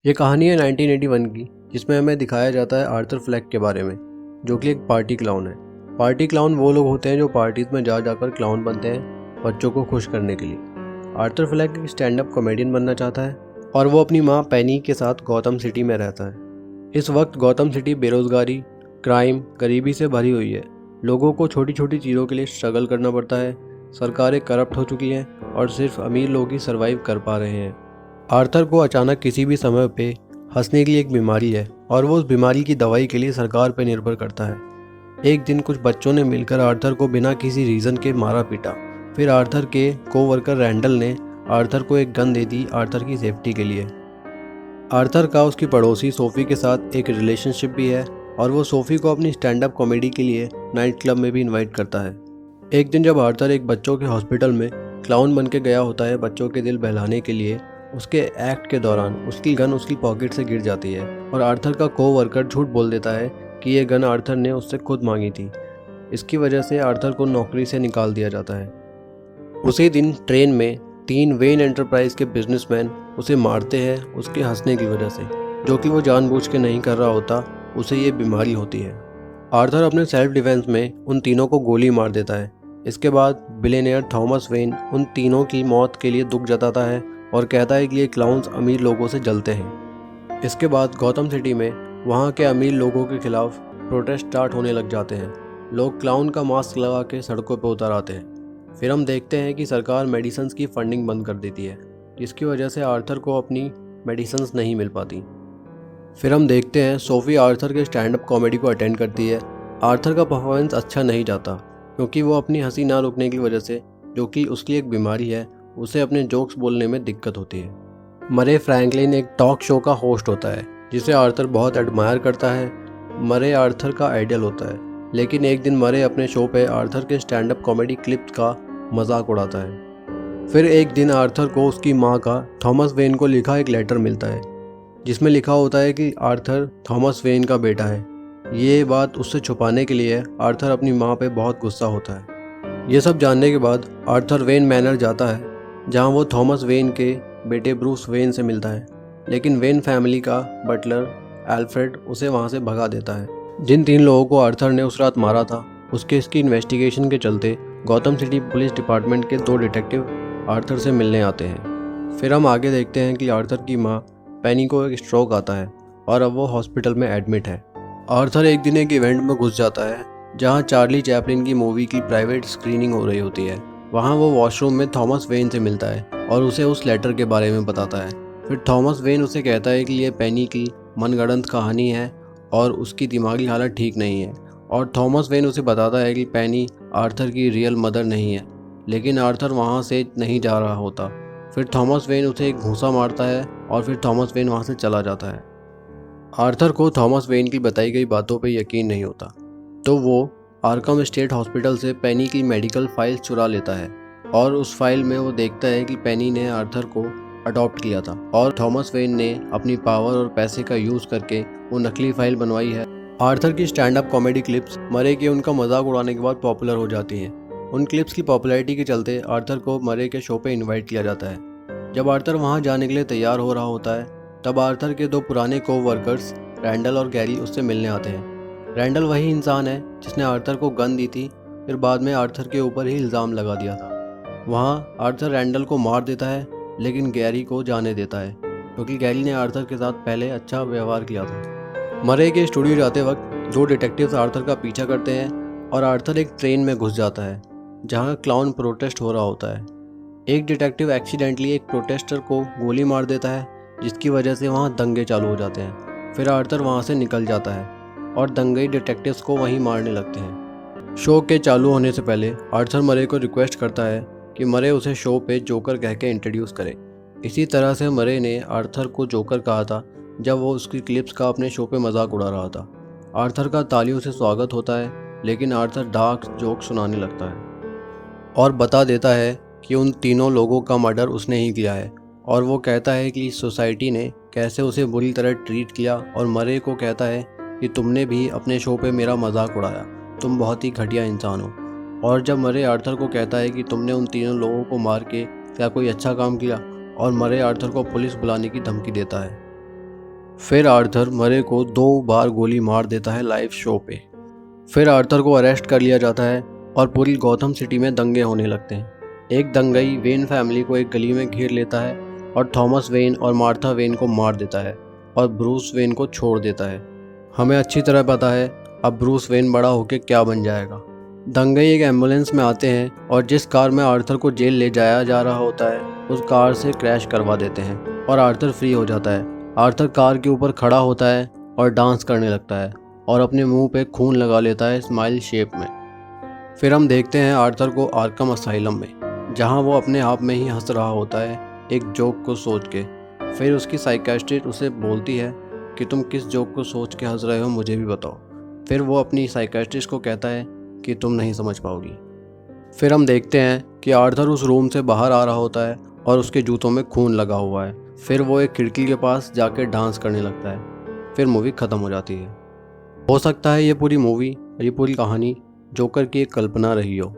ये कहानी है 1981 की, जिसमें हमें दिखाया जाता है आर्थर फ्लेक के बारे में, जो कि एक पार्टी क्लाउन है। पार्टी क्लाउन वो लोग होते हैं जो पार्टीज में जा जाकर क्लाउन बनते हैं बच्चों को खुश करने के लिए। आर्थर फ्लेक एक स्टैंड अप कॉमेडियन बनना चाहता है और वो अपनी माँ पेनी के साथ गौतम सिटी में रहता है। इस वक्त गौतम सिटी बेरोजगारी, क्राइम, गरीबी से भरी हुई है। लोगों को छोटी छोटी चीज़ों के लिए स्ट्रगल करना पड़ता है। सरकारें करप्ट हो चुकी हैं और सिर्फ अमीर लोग ही सर्वाइव कर पा रहे हैं। आर्थर को अचानक किसी भी समय पे हंसने की एक बीमारी है और वो उस बीमारी की दवाई के लिए सरकार पर निर्भर करता है। एक दिन कुछ बच्चों ने मिलकर आर्थर को बिना किसी रीज़न के मारा पीटा। फिर आर्थर के कोवर्कर रैंडल ने आर्थर को एक गन दे दी आर्थर की सेफ्टी के लिए। आर्थर का उसकी पड़ोसी सोफ़ी के साथ एक रिलेशनशिप भी है और वो सोफ़ी को अपनी स्टैंड अप कॉमेडी के लिए नाइट क्लब में भी इनवाइट करता है। एक दिन जब आर्थर एक बच्चों के हॉस्पिटल में क्लाउन बन के गया होता है बच्चों के दिल बहलाने के लिए, उसके एक्ट के दौरान उसकी गन उसकी पॉकेट से गिर जाती है और आर्थर का कोवर्कर झूठ बोल देता है कि ये गन आर्थर ने उससे खुद मांगी थी। इसकी वजह से आर्थर को नौकरी से निकाल दिया जाता है। उसी दिन ट्रेन में 3 वेन एंटरप्राइज के बिजनेसमैन उसे मारते हैं उसके हंसने की वजह से, जो कि वो जानबूझ के नहीं कर रहा होता, उसे ये बीमारी होती है। आर्थर अपने सेल्फ डिफेंस में उन तीनों को गोली मार देता है। इसके बाद बिलियनियर थॉमस वेन उन तीनों की मौत के लिए दुख जताता है और कहता है कि ये क्लाउन्स अमीर लोगों से जलते हैं। इसके बाद गौतम सिटी में वहाँ के अमीर लोगों के खिलाफ प्रोटेस्ट स्टार्ट होने लग जाते हैं। लोग क्लाउन का मास्क लगा के सड़कों पर उतर आते हैं। फिर हम देखते हैं कि सरकार मेडिसिन्स की फंडिंग बंद कर देती है, जिसकी वजह से आर्थर को अपनी मेडिसिन्स नहीं मिल पाती। फिर हम देखते हैं सोफ़ी आर्थर के स्टैंड अप कॉमेडी को अटेंड करती है। आर्थर का परफॉर्मेंस अच्छा नहीं जाता क्योंकि वो अपनी हंसी ना रुकने की वजह से, जो कि उसकी एक बीमारी है, उसे अपने जोक्स बोलने में दिक्कत होती है। मरे फ्रैंकलिन एक टॉक शो का होस्ट होता है जिसे आर्थर बहुत एडमायर करता है। मरे आर्थर का आइडियल होता है, लेकिन एक दिन मरे अपने शो पे आर्थर के स्टैंड अप कॉमेडी क्लिप्स का मजाक उड़ाता है। फिर एक दिन आर्थर को उसकी माँ का थॉमस वेन को लिखा एक लेटर मिलता है जिसमें लिखा होता है कि आर्थर थॉमस वेन का बेटा है। ये बात उससे छुपाने के लिए आर्थर अपनी माँ पे बहुत गुस्सा होता है। ये सब जानने के बाद आर्थर वेन मैनर जाता है जहाँ वो थॉमस वेन के बेटे ब्रूस वेन से मिलता है, लेकिन वेन फैमिली का बटलर एल्फ्रेड उसे वहाँ से भगा देता है। जिन 3 लोगों को आर्थर ने उस रात मारा था, उस केस की इन्वेस्टिगेशन के चलते गौतम सिटी पुलिस डिपार्टमेंट के 2 डिटेक्टिव आर्थर से मिलने आते हैं। फिर हम आगे देखते हैं कि आर्थर की माँ पेनी को एक स्ट्रोक आता है और अब वो हॉस्पिटल में एडमिट है। आर्थर एक दिन एक इवेंट में घुस जाता है जहाँ चार्ली चैपलिन की मूवी की प्राइवेट स्क्रीनिंग हो रही होती है। वहाँ वो वॉशरूम में थॉमस वेन से मिलता है और उसे उस लेटर के बारे में बताता है। फिर थॉमस वेन उसे कहता है कि ये पेनी की मनगढ़ंत कहानी है और उसकी दिमागी हालत ठीक नहीं है, और थॉमस वेन उसे बताता है कि पेनी आर्थर की रियल मदर नहीं है, लेकिन आर्थर वहाँ से नहीं जा रहा होता। फिर थॉमस वेन उसे एक घूंसा मारता है और फिर थॉमस वेन वहाँ से चला जाता है। आर्थर को थॉमस वेन की बताई गई बातों पर यकीन नहीं होता, तो वो आर्कम स्टेट हॉस्पिटल से पेनी की मेडिकल फाइल्स चुरा लेता है और उस फाइल में वो देखता है कि पेनी ने आर्थर को अडॉप्ट किया था और थॉमस वेन ने अपनी पावर और पैसे का यूज़ करके वो नकली फाइल बनवाई है। आर्थर की स्टैंड अप कॉमेडी क्लिप्स मरे के उनका मजाक उड़ाने के बाद पॉपुलर हो जाती हैं। उन क्लिप्स की पॉपुलैरिटी के चलते आर्थर को मरे के शो पे इन्वाइट किया जाता है। जब आर्थर वहाँ जाने के लिए तैयार हो रहा होता है, तब आर्थर के 2 पुराने कोवर्कर्स रैंडल और गैरी उससे मिलने आते हैं। रैंडल वही इंसान है जिसने आर्थर को गन दी थी, फिर बाद में आर्थर के ऊपर ही इल्ज़ाम लगा दिया था। वहाँ आर्थर रैंडल को मार देता है, लेकिन गैरी को जाने देता है क्योंकि गैरी ने आर्थर के साथ पहले अच्छा व्यवहार किया था। मरे के स्टूडियो जाते वक्त 2 डिटेक्टिव्स आर्थर का पीछा करते हैं और आर्थर एक ट्रेन में घुस जाता है जहाँ क्लाउन प्रोटेस्ट हो रहा होता है। एक डिटेक्टिव एक्सीडेंटली एक प्रोटेस्टर को गोली मार देता है, जिसकी वजह से वहाँ दंगे चालू हो जाते हैं। फिर आर्थर वहाँ से निकल जाता है और दंगई डिटेक्टिव्स को वहीं मारने लगते हैं। शो के चालू होने से पहले आर्थर मरे को रिक्वेस्ट करता है कि मरे उसे शो पे जोकर कह के इंट्रोड्यूस करे। इसी तरह से मरे ने आर्थर को जोकर कहा था जब वो उसकी क्लिप्स का अपने शो पे मजाक उड़ा रहा था। आर्थर का तालियों से स्वागत होता है, लेकिन आर्थर डार्क जोक सुनाने लगता है और बता देता है कि उन तीनों लोगों का मर्डर उसने ही किया है, और वो कहता है कि सोसाइटी ने कैसे उसे बुरी तरह ट्रीट किया, और मरे को कहता है कि तुमने भी अपने शो पे मेरा मजाक उड़ाया, तुम बहुत ही घटिया इंसान हो। और जब मरे आर्थर को कहता है कि तुमने उन तीनों लोगों को मार के क्या कोई अच्छा काम किया, और मरे आर्थर को पुलिस बुलाने की धमकी देता है। फिर आर्थर मरे को 2 बार गोली मार देता है लाइव शो पे। फिर आर्थर को अरेस्ट कर लिया जाता है और पूरी गौथम सिटी में दंगे होने लगते हैं। एक दंगई वेन फैमिली को एक गली में घेर लेता है और थॉमस वेन और मार्था वेन को मार देता है और ब्रूस वेन को छोड़ देता है। हमें अच्छी तरह पता है अब ब्रूस वेन बड़ा होकर क्या बन जाएगा। दंगई एक एम्बुलेंस में आते हैं और जिस कार में आर्थर को जेल ले जाया जा रहा होता है उस कार से क्रैश करवा देते हैं और आर्थर फ्री हो जाता है। आर्थर कार के ऊपर खड़ा होता है और डांस करने लगता है और अपने मुंह पे खून लगा लेता है स्माइल शेप में। फिर हम देखते हैं आर्थर को आर्कम असाइलम में, जहां वो अपने आप में ही हंस रहा होता है एक जोक को सोच के। फिर उसकी साइकियाट्रिस्ट उसे बोलती है कि तुम किस जोक को सोच के हंस रहे हो, मुझे भी बताओ। फिर वो अपनी साइकियाट्रिस्ट को कहता है कि तुम नहीं समझ पाओगी। फिर हम देखते हैं कि आर्थर उस रूम से बाहर आ रहा होता है और उसके जूतों में खून लगा हुआ है। फिर वो एक खिड़की के पास जाकर डांस करने लगता है। फिर मूवी ख़त्म हो जाती है। हो सकता है ये पूरी मूवी, ये पूरी कहानी जोकर की एक कल्पना रही हो।